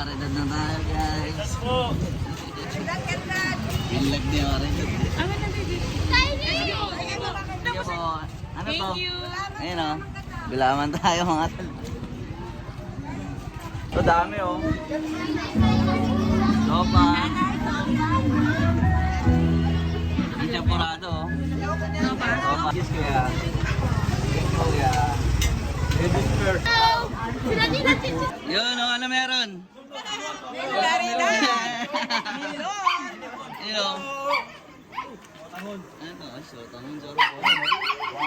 Karidad na tayo, guys. Pinlag niya karidad. Thank you po. Ano to? Ayun o. Gulaman tayo mga tal. Ito dami o. Sopa. Ang champurado o. Sopa. Yes, kuya. Kuya. Yun o, ano meron? Yun o. Ano to? Sotangon, soro po.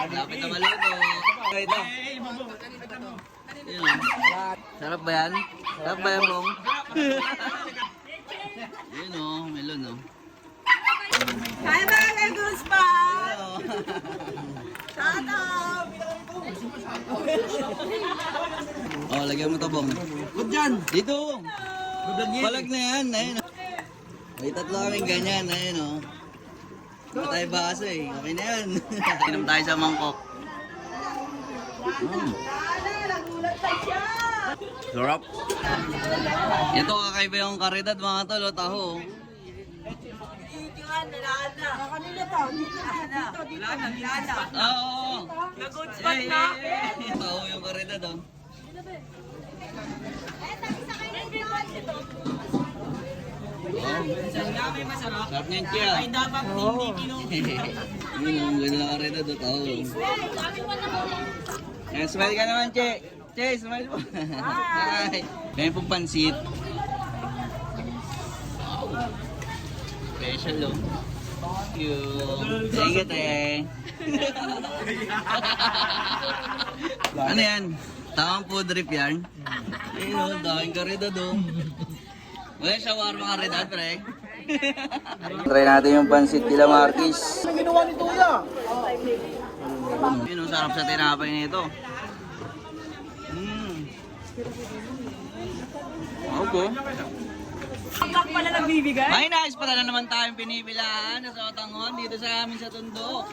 Lapit na maluto. Ito. Yun o. Sarap ba yan? Sarap ba yan, Bong? Yun o, melon o. Kaya ba kay Guspa? Shout out! Oh, lagyan mo to, Bong. Good dyan. Dito. Palag na yan. Ayun o. May tatlo kaming ganyan. Ayun o. Hindi tayo baso eh. Okay na yan. Inom tayo sa mangkok. Sarap. Ito kakaiba yung karidad mga tol. O, taho. Oo. Nag-good spot na. Taho yung karidad o. Sarap niyan, Chia. Ay, dapat hindi kinuha. Yun ang ganda na karidad o, taho. Smile ka naman, Che. Che, smile po. Hi. Kaya pong pansit. Special o. Thank you. Thank you, te. Ano yan? Tamang food trip yan? Ayun o, daming karidad o. Wala shawarma karidad, pre. Try natin yung pansit kila Marquis. Ano ginawa ni Tuya? Yun o, sarap sa tinapay nito. Okay. Hanggang pala nagbibigay. Ay, nais pala na naman tayong pinipilaan sa Sotangon dito sa amin sa Tondo.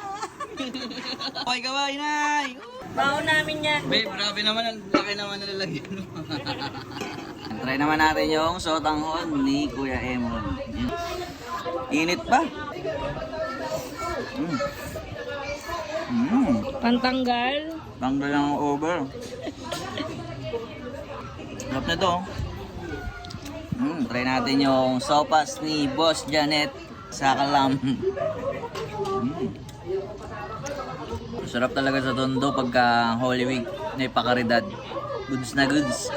Okay ka ba, Inay? Baon namin yan. Babe, grabe naman, ang laki naman nalalagyan mo. Try naman natin yung Sotangon ni Kuya Emon. Init pa. Pantanggal. Tanggal lang ang over. Sarap na to. Try natin yung sopas ni Boss Janet sa Kalam. Sarap talaga sa Tondo pagka Holy Week na ipakaridad. Goods na goods.